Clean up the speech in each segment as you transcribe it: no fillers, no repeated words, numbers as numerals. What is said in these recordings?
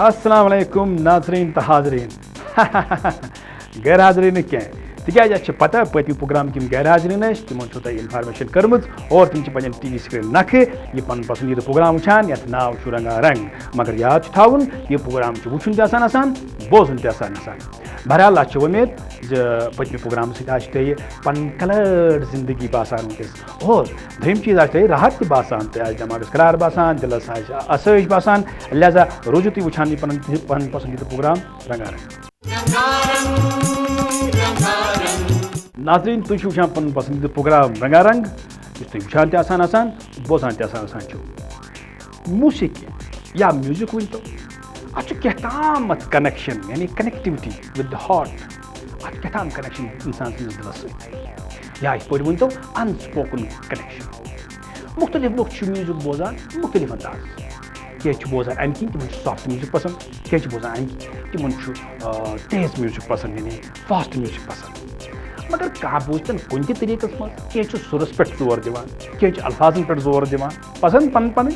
السلام علیکم ناظرین تو حاضرین غیر حاضرین کی تک پتہ پتم پروگرام کم غیر حاضرین تمن تہ انفارمیشن کرم اور تم پن ٹی وی سکرین نکھ یہ پن پسندیدہ پروگرام وچان یت ناو چھ رنگا رنگ مگر یاد تھاون یہ پروگرام وچن تہ آسان بوزن تہ آسان بہرحال ات امید پتم پروگرام سی پن کلر زندگی باسان ونکس اور دویم چیز تہ راحت تہ باسان تہ دماغس قرار باسان دلس آسائش باسان لہذا روزو تھی وچان پن پسندیدہ پروگرام رنگا رنگ ناظرین تھی وچان پن پسندیدہ پروگرام رنگا رنگ اس تھی وچان تہ آسان بوزان تہ آسان موسیقی یا میوزک ون تو ات کہتام کنیکشن یعنی کنیکٹیوٹی ود دا ہارٹ ات کہتام کنیکشن انسان سندس دلس ست یا اس پہ ون تو ان سپوکن کنیکشن مختلف لوگ میوزک بوزان مختلف انداز کی بوزان ام کن تمن سافٹ میوزک پسند کی بوزان ام کن تمن تیز میوزک پسند یعنی فاسٹ میوزک پسند مگر کھانا بوزتن کن تہ طریقس مز کی سرس پہ زور دان کی الفاظن پہ زور دان پسند پن پن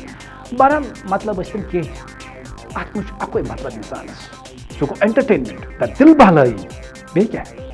بہرحال مطلب ٲسۍ تن کی ات مجھ اکوے مطلب انسانس سہ گو انٹرٹینمنٹ تہ دل بہلائی بیٚیہِ کیٛاہ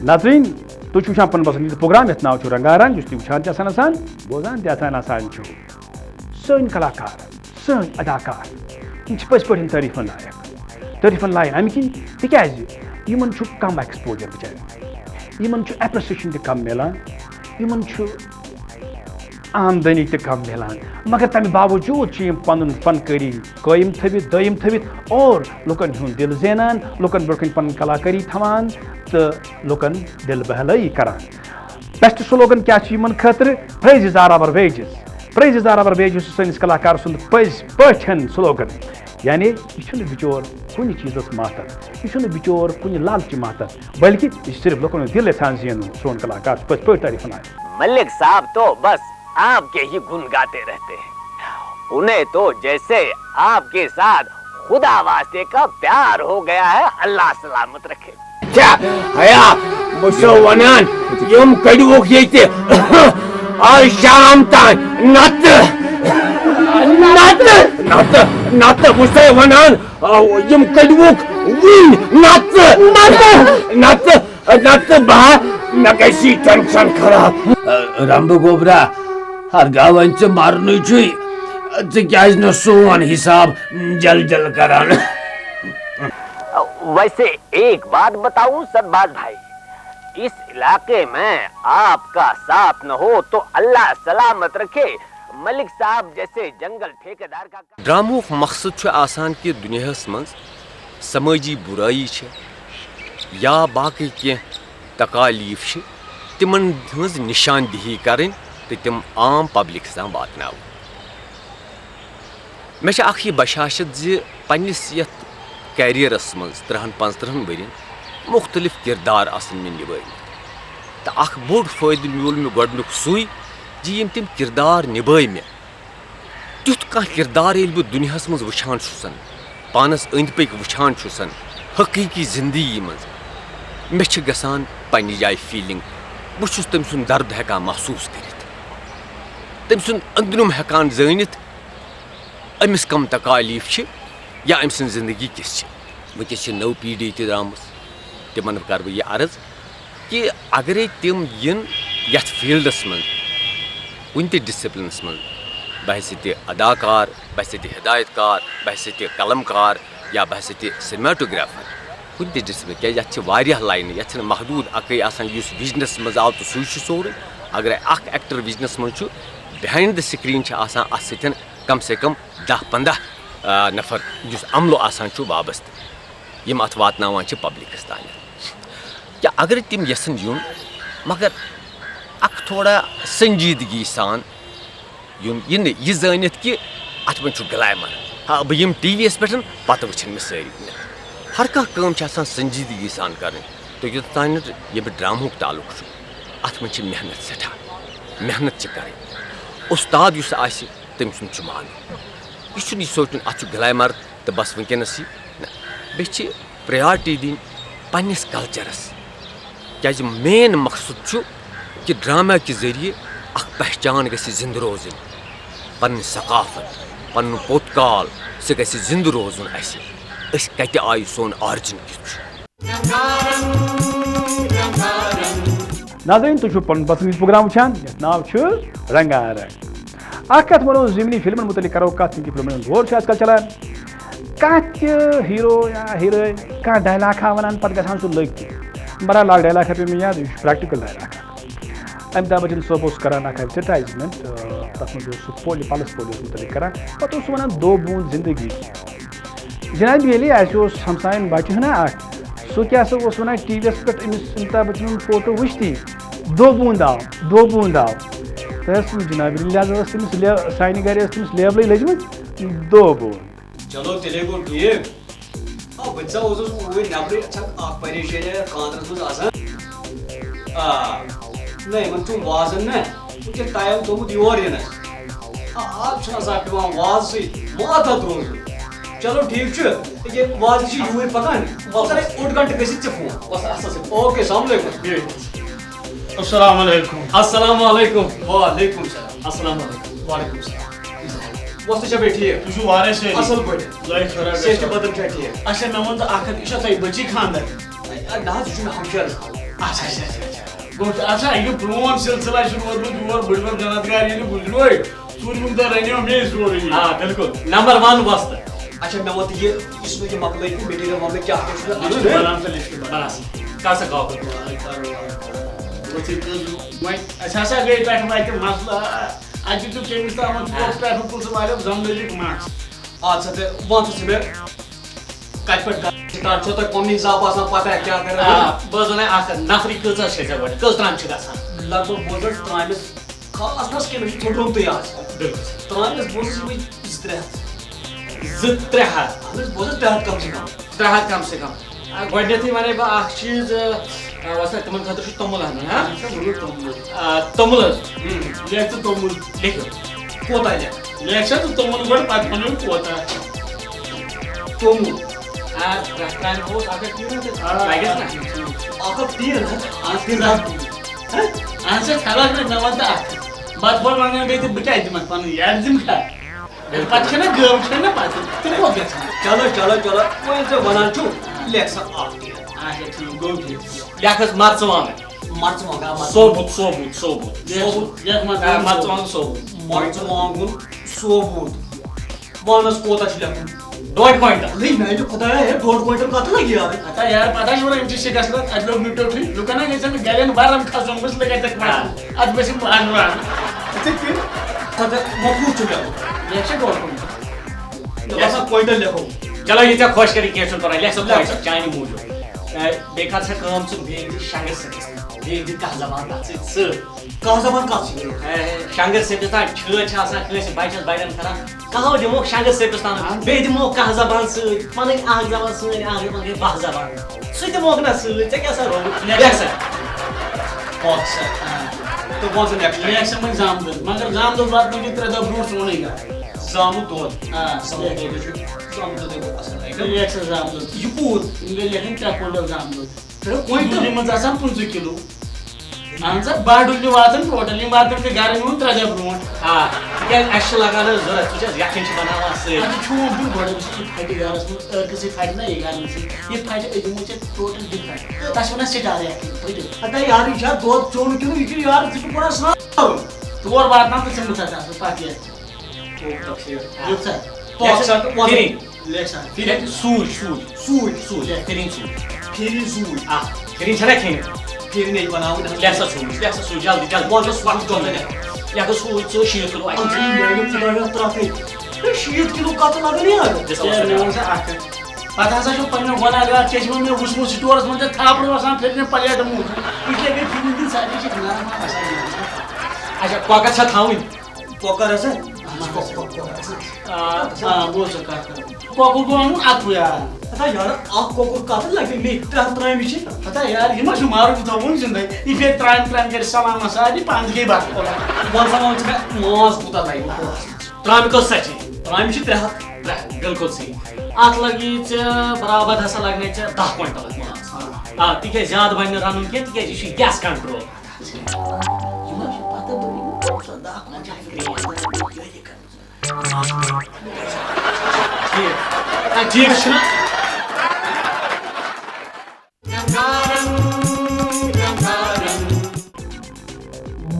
ناظرین تھی وچان پن پسندیدہ پروگرام یت ناو چھ رنگا رنگ اس تھی وچان تہ آسان بوزان تہ آسان سن کلاکار سن اداکار یہ پز پہ تعریفن لائق ام کن تکیازن کم ایکسپوجر بچار ایپرسیشن تہ کم ملان آمدنی تہ کم ملان مگر تمہ باوجود پن فنکاری قائم تھوت دائم تھوت اور لکن ہند دل زینان لکن برکن پن کلاکاری تھوان تو لکن دل بہلائی کران بیسٹ سلوگن کیا خاطر praises are our wages praises are our wages سنس کلاکار سند پز پاٹھن سلوگن یعنی یہ بچور کن چیز ماتت یہ بچور کن لالچ ماتت بلکہ یہ صرف لکن دل یھان زین سون کلاکار پز پہ تعریف ملک صاحب تو بس آپ کے ہی گن گاتے رہتے ہیں انہیں تو جیسے آپ کے ساتھ خدا واسطے کا پیار ہو گیا ہے اللہ سلامت رکھے کیا حیا بسو ونان یم کڑوک یہ آج شام تان نت نت نت نت بسو ونان یم کڑوک ون نت نت نت نت بہ مے گژھی ٹینشن خراب رمبہ گوبرا ہرگاہ ون ژٕ مرنٕے چھُے ژٕ کیازِ نہٕ سون حساب جل جل کران ویسے ایک بات بتاؤں سرباز بھائی اس علاقے میں آپ کا ساتھ نہ ہو تو اللہ سلامت رکھے ملک صاحب جیسے جنگل ٹھیکیدار کا ڈرامک مقصد چھُ آسان کہ دنیاہس منٛز سمٲجی برائی چھِ یا باقی کینٛہہ تکالیف چھِ تمن ہٕنٛز نشاندہی کرٕنۍ تہٕ تم عام پبلک تام واتناوٕنۍ مےٚ چھِ اکھ یہِ بشاشت زِ پننِس یتھ کیریرس منٛز 30-35 ؤرین مختلف کردار آسن مےٚ نِبھٲومٕتۍ تہٕ اکھ بوٚڑ فٲیدٕ میوٗل مےٚ گۄڈنیُک سُے زِ یِم تِم کردار نِبھٲے مےٚ تیُتھ کانٛہہ کردار ییٚلہِ بہٕ دُنیاہس منٛز وٕچھان چھُسن پانس أنٛدۍ پٔکۍ وٕچھان چھُسن حقیٖقی زندگی منٛز مےٚ چھِ گژھان پننہِ جایہِ فیٖلِنٛگ بہٕ چھُس تٔمۍ سُنٛد درد ہٮ۪کان محسوٗس کٔرِتھ تٔمۍ سُنٛد أنٛدرِم ہٮ۪کان زٲنِتھ أمِس کم تکالیٖف چھِ یا أمۍ سٕنٛز زندگی کِژھ چھِ وٕنکٮ۪س چھِ نٔو پیٖڈی تہِ درٛامٕژ تِمن کرٕ بہٕ یہِ عرض کہِ اگرے تِم یِن یتھ فیٖلڈس منٛز کُنہِ تہِ ڈسپلنس منٛز بحثیتہِ اداکار بحثیتہِ ہدایت کار بحثیتہِ قلم کار یا بحثیتہِ سِنیماٹوگرافر کُنہِ تہِ ڈسپلن کیازِ یتھ چھِ واریاہ لاینہٕ یتھ چھنہٕ محدوٗد اکٕے آسان یُس وِجنس منٛز آو تہٕ سُے چھُ سورُے اگرے اکھ ایکٹر وِجنس منٛز چھُ بِہایِنڈ دَ سکریٖن چھِ آسان اتھ سۭتۍ کم سے کم 10-15 نفر یُس عملو آسان چھُ وابستہٕ یِم اتھ واتناوان چھِ پبلکس تانۍ یا اگر تِم یژھن یُن مگر اکھ تھوڑا سنجیدگی سان یُن یہِ نہٕ یہِ زٲنِتھ کہِ اتھ منٛز چھُ گلیمر ہاں بہٕ یِمہٕ ٹی وی یس پٮ۪ٹھ پتہٕ وٕچھن مےٚ سٲری ہر کانٛہہ کٲم چھِ آسان سنجیدگی سان کرٕنۍ تہٕ یوٚتتھ تانۍ ییٚمہِ ڈرامہُک تعلق چھُ اتھ منٛز چھِ محنت سٮ۪ٹھاہ محنت چھِ کرٕنۍ اُستاد یُس آسہِ تٔمۍ سُنٛد چھُ مانُن یہ چھُنہٕ یہِ سونٛچُن اتھ چھُ گلیمر تہٕ بس وٕنکیٚنس یہِ نہ بیٚیہِ چھِ پریارٹی دِنۍ پننس کلچرس کیازِ مین مقصد چھُ کہ ڈرامہ کہِ ذٔریعہِ اکھ پہچان گژھِ زندٕ روزٕنۍ پنٕنۍ ثقافت پنُن پوٚت کال سُہ گژھِ زندٕ روزُن اسہِ أسۍ کتہِ آیہِ سون آرجن کیُتھ چھُ ناظرین تُہۍ چھِو پنُن پسندیدٕ پروگرام وٕچھان یتھ ناو چھُ رنگا رنگ اکھ کتھ ونو ضمنی فلمن متعلق کرو کتھ یِم تہِ فلمن دور چھُ آز کل چلان کانٛہہ تہِ ہیٖرو یا ہیٖروین کانٛہہ ڈایلاگ ونان پتہٕ گژھان سُہ لٔگۍ تہِ بہرحال اکھ ڈایلاگ پیٚو مےٚ یاد یہِ چھُ پریکٹِکل ڈایلاگ امیتابھ بچن صٲب اوس کران اکھ ایڈورٹایزمنٹ تتھ منٛز اوس سُہ پلس پولیوس متعلق کران پتہٕ اوس سُہ ونان دو بوٗند زندگی جناب ییٚلہِ اَسہِ اوس ہمساین بچہِ ہنا اکھ سُہ کیاہ سا اوس ونان ٹی وی یس پٮ۪ٹھ أمِس امیتابھ بچن ہُنٛد فوٹو وٕچھتھی دو بوٗند آو تۄہہِ ٲس جناب لہٰذا ٲس تٔمِس سانہِ گرِ ٲس تٔمِس لیبلٕے لٔجمٕژ دو بوٗند چلو تیٚلے گوٚو ٹھیٖک بہٕ تہِ اوسُس اوٗرۍ نٮ۪برٕے اکھ پریشٲنی خانٛدرس منٛز آسان نہ یِمن چھُ وازن نہ وٕنکٮ۪ن ٹایم تھوٚمُت یور یِنس آز چھُنہٕ آسان پیٚوان وازٕ سۭتۍ ماتحت روزُن چلو ٹھیٖک چھُ ییٚلہِ وازٕ چھِ یوٗرۍ پکان وۄنۍ کرے 8 گنٹہٕ گٔژھِتھ ژےٚ فون بس اصل سۭتۍ اوکے السلام علیکم السلام علیکم السلام علیکم وعلیکم السلام السلام علیکم وعلیکم السلام وۄستہٕ چھا بیٚیہِ ٹھیٖک تُہۍ چھِو واریاہ سٲری اصل پٲٹھۍ لٲگۍ خٲرا صحتہِ بدل چھا ٹھیٖک اچھا مےٚ ووٚن تہٕ اکھ ہتھ یہِ چھا تۄہہِ بٔچی خانٛدر نہ حظ یہِ چھُ مےٚ ہمشیرس اچھا اچھا اچھا گوٚو اچھا یہِ پرون سلسلہ چھُ روٗدمُت یور بٕڈبب جنت گار ییٚلہِ گُزریوے ژوٗرِمُک دۄہ رنیو مے سورُے آ بِلکُل نمبر 1 وۄستہٕ اچھا مےٚ ووٚن یہِ یُس نہٕ یہِ مۄکلٲے میٹیٖریل وۄنۍ کیٛاہ چھُ بنان سا لِسٹ بنان کر سا کاکد وۄنۍ أسۍ ہسا گٔے پٮ۪ٹھٕ وتہِ مسلہٕ اتہ چھُ کٔمِس تامَتھ ٹریفک پُلسہٕ والیو زمدٔری ماچ اچھا تے وَن ژٕ مےٚ کَتہِ پٮ۪ٹھ سٹارٹ چھو تۄہہِ پنٛنہِ حساب آسان پتہ کیٛاہ کَرِ بہٕ حظ وَنَے اکھ نفری کۭژاہ چھِ ژےٚ گۄڈٕ کٔژ ترٛامہِ چھِ گژھان لگ بگ بوز حظ ترٛامِس خاص نَس کیٚنٛہہ مےٚ چھُ تھوٚدرُمتٕے آز ترٛامِس بوز حظ یِمٕے 2-3 ہَتھ اہن حظ بوز حظ 3 ہَتھ کم سے کم 3 ہَتھ کم سے کم گۄڈنٮ۪تھٕے وَنے بہٕ اکھ چیٖز وۄستا تِمن خٲطرٕ چھُ توٚمُل اَنُن ہا توٚمُل حظ لیکھ ژٕ توٚمُل لیکھِو کوتاہ لیکھ لیکھ سا ژٕ توٚمُل گۄڈٕ پتہٕ وَنو کوتاہ توٚمُل 3 ترٛامہِ اوس اکھ لگٮ۪س نا اکھ ہَتھ 3 اہن سا خبر مےٚ وَن تہٕ اکھ بتہٕ پھوٚل وَنہٕ بیٚیہِ تہٕ بہٕ کیٛاہ دِمَکھ پَنُن یاد دِمہٕ کھا پتہٕ چھَنا گٲو چھَنا پتہٕ تیٚلہِ کوٚت گژھان چلو چلو چلو وۄنۍ ژٕ وَنان چھُ لیکھ سا اکھ اچھا ٹھیٖک گوٚو ٹھیٖک لیکھ حظ مرژٕوانٛگن مرژٕوانٛگن ثوبوٗت لیکھ مرژٕوانٛگن ثوبوٗت مرژٕوانٛگُن ثوبوٗت وَن حظ کوتاہ چھُ لیکھُن 2 کوینٹل ہے میانہِ خۄدایا ہے 2 کوینٹل کَتھ لگہِ یارٕ ہتا یار پتہ چھِ وَنان یِم چھِ شِکست اَتہِ لوٚگ نہٕ ٹوٹھٕے لُکن ہا گژھن گرٮ۪ن بَرَن کھسُن بہٕ لگہِ اَتہِ اَتھ گژھِ مانوان یِتھَے کٔنۍ مۄکلوٗد چھُ لیکھُن لیکھ سا 2 کوینٹل مےٚ باسان کوینٹل لیکھو چلو یہِ ژےٚ خۄش کَرِ کینٛہہ چھُنہٕ پَرواے لیکھ سا کوینٹل چانہِ موٗجوٗب بیٚیہِ کَر سا کٲم ژٕ بیٚیہِ دِ شنٛگٕر سٔتِس بیٚیہِ دِ کَہہ زبان تَتھ سۭتۍ کَہہ زبان کَتھ چھِ شنٛگٕر سٔتِس تام چھٲتۍ چھِ آسان کٲنٛسہِ بَچَس بَڑٮ۪ن کَران کَہو دِموکھ شنٛگٕر سٔتِس تام بیٚیہِ دِموکھ کَہہ زبان سۭتۍ پَنٕنۍ اَکھ زبان سٲنۍ اَکھ زبان گٔے 12 زبان سُہ دِموکھ نا سۭتۍ ژےٚ کیٛاہ سا رووُتھ لیکھ سا تہٕ وَن ژٕ نیکسٹ لیکھ سا وۄنۍ زامہٕ دۄد مگر زامہٕ دۄد واتنٲوِو 3 دۄہ برونٛٹھ سونُے گژھِ زامُت دۄد آ زامُت دۄد چھُ زامُت دۄدٕے گوٚو اَصٕل لیکھ سا زامہٕ دۄد یہِ کوٗت یِم گٔے لیکھٕنۍ 3 کوینٹل زامہٕ دۄد کوینٹل ڈُلہِ منٛز آسان 50 کِلوٗ اہن سا بَڑ ڈُلہِ واتان ٹوٹل یِم واتن ژےٚ گرٕ میون 3 دۄہ برونٛٹھ آ تِکیٛازِ اَسہِ چھِ لگان حظ ضوٚرتھ وٕچھ حظ یَکھٕنۍ چھِ بَناوان سۭتۍ اَتہِ چھوٗپ دیُن گۄڈٕ وٕچھ یہِ پھٹہِ گرس منٛز ٲرکہٕ سۭتۍ پھٹہِ نا یہِ گرن سۭتۍ یہِ پھٹہِ أسۍ دِمو ژےٚ ٹوٹل ڈِفرنٹ تَتھ چھِ وَنان سِٹار یَکھٕنۍ پھٔٹِتھ ہتا یارٕ یہِ چھا دۄد چوٚن کِنہٕ یہِ چھُ یارٕ ژٕ چھُکھ وَنان سرٛان تور واتناو تہٕ ژٕ مٕژھ اَصٕل پَتہٕ یَتھ سا لیکھ سا سوٗج سوٗج پھِرِنۍ سوٗج پھِرِ سوٗج آ پھِرِنۍ چھَنا کھیٚنۍ پھِرِ نَے بَناوٕنۍ لیکھ سا سوٗج جلدی جلدی وَن ژٕ وَن ژٕ لیکھ لیکھ حظ سوٗج ژٕ 60 کِلوٗ اَتہِ میانہِ خۄدایا ترٛکھٕے 60 کِلوٗ کَتھ لگان یارٕ مےٚ ووٚن سا اکھ پَتہٕ ہسا چھُ پَنٕنٮ۪ن گۄناہگار چٔچمو مےٚ وٕچھمُت سٹورَس منٛز ژےٚ تھاپڑٕ آسان پھِرنہِ پَلیٹہٕ موٗجوٗب یہِ کیٛاہ گٔے پھِرِنۍ دِنۍ سارنٕے چھِ نرم آسان اچھا کۄکَر چھا تھاوٕنۍ کۄکر ہسا بہٕ اوسُس کَتھ کران کۄکُر گوٚو اَنُن اَکُے یار ہتا یارٕ اکھ کۄکُر کَتھ لگہِ مےٚ 3 ہَتھ ترٛامہِ چھِ ہتا یار یہِ ما چھُ مارُن یہِ تھاوُن زِندَے یہِ پھِرِ ترٛامہِ کَرِ سَلام سارنٕے پانہٕ گٔے بَتہٕ وَن سا وَن ژٕ مےٚ ماز کوٗتاہ لگہِ ترٛامہِ کٔژ چھِ ترٛامہِ چھِ 3 ہَتھ بِلکُل صحیح اَتھ لگی ژےٚ برابر ہسا لگنے ژےٚ 10 کوینٹل ماز آ تِکیٛازِ زیادٕ بَنہِ نہٕ رَنُن کینٛہہ تِکیٛازِ یہِ چھُ گیس کنٹرول ٹھیٖک چھُنہ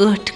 8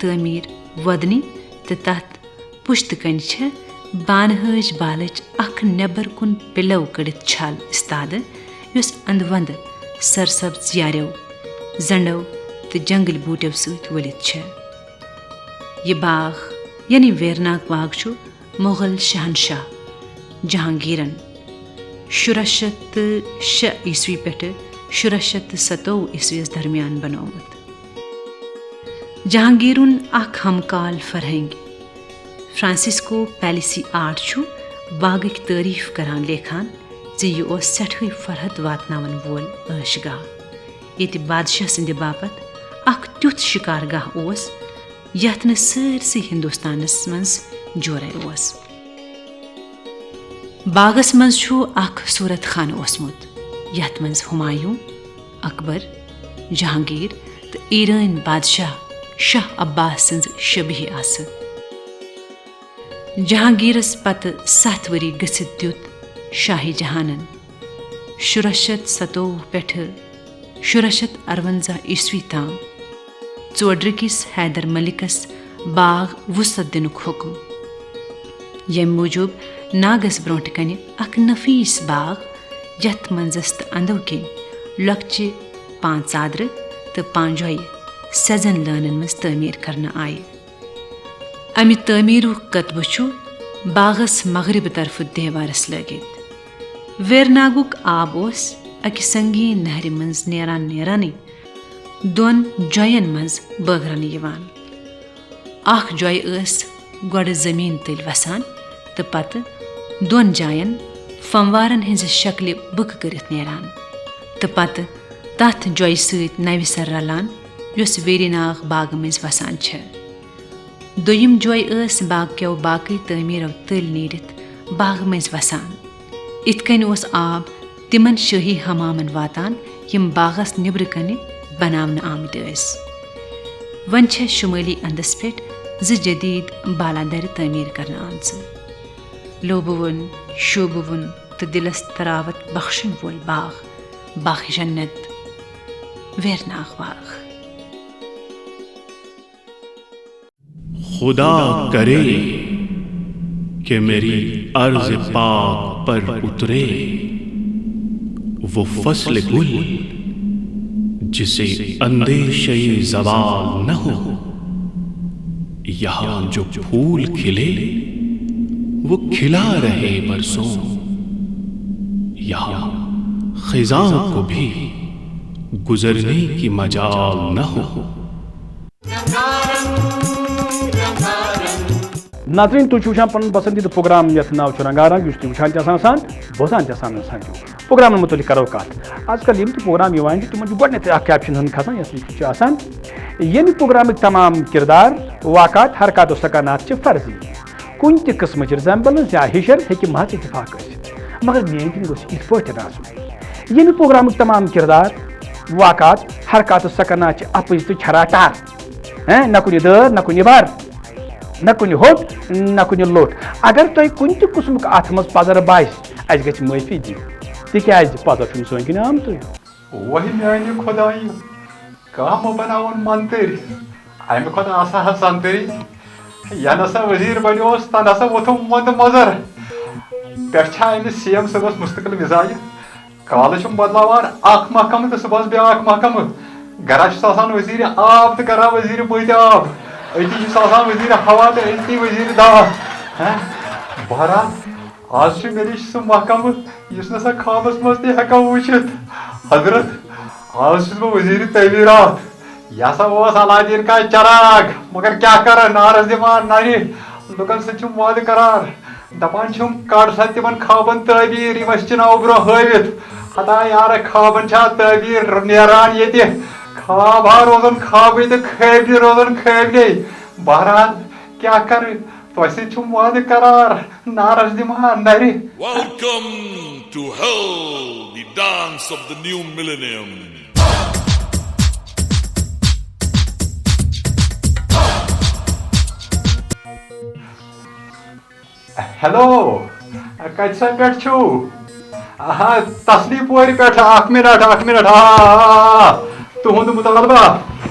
تعمیر ودنی تو تت پشت کن بانہج بالچ اخ نبر کن پلو کڑت چھل استاد یس اند وند سرسبز یاریو زنڈو تو جنگل بوٹو ست ولت یہ باغ یعنی ویرناگ باغ چھو مغل شہنشاہ جہانگیرن 1606 عیسوی پہ 1627 عیسویس درمیان بنومت. جہانگیرن اخ ہمکال فرہنگ فرانسسکو پیلیسی آرٹ چھو باغک تعریف کران لیکھان یہ سٹھے فرحت واتناون وول عیش گاہ یہ بادشاہ سند باپت اخ تیتھ شکارگاہ اس یت ن سرسی ہندوستانس مز جورے اس. باغس مز چھو اخ صورت خانہ اوسمت یت مز ہمایوں اکبر جہانگیر تو ایران بادشاہ شاہ عباس سنز شبیہ آس. جہانگیرس پتہ 7 وری گژھت دیت شاہی جہانن 1657 پٮ۪ٹھ 1658 عیسوی تام ژوڈرکس حیدر ملکس باغ وسعت دنک حکم. یم موجوب ناگس برونٹ کن اخ نفیس باغ یت منزس تو اندو کن لکچہ 5 ژادر تو 5 جویہ سیزن لانن مز تعمیر کرنا آئی. امہ تعمیرک کتبہ چھو باغس مغرب طرف دیوارس لگت. ویرناگک آب اس اکہ سنگین نہر مز نیران نیرانے 2 جوین مز بٲگرن یوان. اخ جویہ اس گوڑ زمین تل وسان تو پتہ 2 جائن فموارن ہز شکل بک کرت نیران تو پتہ تت جویہ ست نو سر رلان یس ویری ناگ باغ مز وسان چھ. دویم جویہ اس باغ کیو باقی تعمیرو تل نیرت باغ مز وسان. ات کن اس آب تمن شاہی حمامن واتان یم باغس نبر کن بناون آمد اس. ون چھ شمالی اندس پہ 2 جدید بالادر تعمیر کرنا آمز. لوبون شوبون تو دلس تراوت بخشن وول باغ باغ جنت ویرناگ باغ. خدا کرے کہ میری عرض پاک پر اترے وہ فصل گل جسے اندیشہ زوال نہ ہو. یہاں جو پھول کھلے وہ کھلا رہے برسوں. یہاں خزاں کو بھی گزرنے کی مجال نہ ہو. ناظرین تھی وچان پن پسندیدہ پروگرام یتھ ناو چھ رنگا رنگ اس وچان آسان بوزان آسان پروگرام متعلق کرو کت. آج کل یم پروگرام تم گۄڈنیتھ اکھ کیپشن ہن کھسان یس آسان ییٚمہِ پروگرامک تمام کردار واقعات حرکات و سکنات فرضی. کن تہ قسمچ ریزمبلنس یا ہشر ہیٚکہِ محض اتفاق ٲسِتھ مگر میٲنۍ کِنۍ گوٚژھ یِتھ پٲٹھۍ آسُن ییٚمہِ پروگرامک تمام کردار واقعات حرکات و سکنات اپز تو چھراٹار نہ کُنہِ دٲر نہ کُنہِ بر نہ کُنہِ ہوٚٹ نہ کُنہِ لوٚٹ. اگر تۄہہِ کُنہِ تہِ قٕسمُک اتھ منٛز پزر باسہِ اَسہِ گژھِ معٲفی دِنۍ تِکیازِ پزر چھُنہٕ سٲنۍ کِنۍ آمتُے. وہی میانہِ خۄدایہِ کانٛہہ مہ بناوُن منتٕرۍ امہِ کھۄتہٕ آسہا حظ سنتٕرۍ. ینہٕ ہسا وزیٖر بنیوس تنہٕ ہسا ووٚتھُم وۄندٕ مزر پٮ۪ٹھٕ چھا أمِس سی ایم صٲبس مستقل مزاجہِ کالہٕ چھُم بدلاوان اکھ محکمہٕ تہٕ صبحس بیاکھ محکمہٕ. گرا چھُس آسان وزیٖرِ آب تہٕ گرا وزیٖرِ بٔتۍ آب أتی چھُس آسان وزیٖرِ ہوا تہٕ أتی وزیٖرِ دوا. بہرحال آز چھُ مےٚ نِش سُہ محکمہٕ یُس نہٕ سا خوابس منٛز تہِ ہٮ۪کو وٕچھِتھ. حضرت آز چھُس بہٕ وزیٖرِ تعمیٖرات. یہ ہسا اوس علادیٖن کا چراغ مگر کیٛاہ کرٕ نارس دِوان نرِ لُکن سۭتۍ چھُم وعدٕ کرار دپان چھُم کر سا تِمن خوابن تعبیٖر یِم أسۍ چِناو برٛونٛہہ ہٲوِتھ. خدا یارٕ خوابن چھا تعبیٖر نیران ییٚتہِ خواب ہا روزن خوابٕے تہٕ خٲبلہِ روزن خٲبلے. بہرحال کیٛاہ کرٕ تۄہہِ سۭتۍ چھُم وعدٕ کرار نارس دِوان نرِ. Welcome to hell, the dance of the new millennium. Hello کتہِ سا پٮ۪ٹھ چھُو؟ تسلی پورِ پٮ۪ٹھ. اکھ منٹ تُہُنٛد مُطالبہ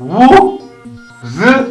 20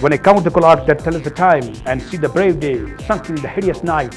when I count the clock that tells the time and see the brave day sunk in the hideous night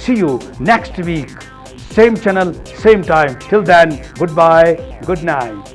see you next week same channel same time till then goodbye good night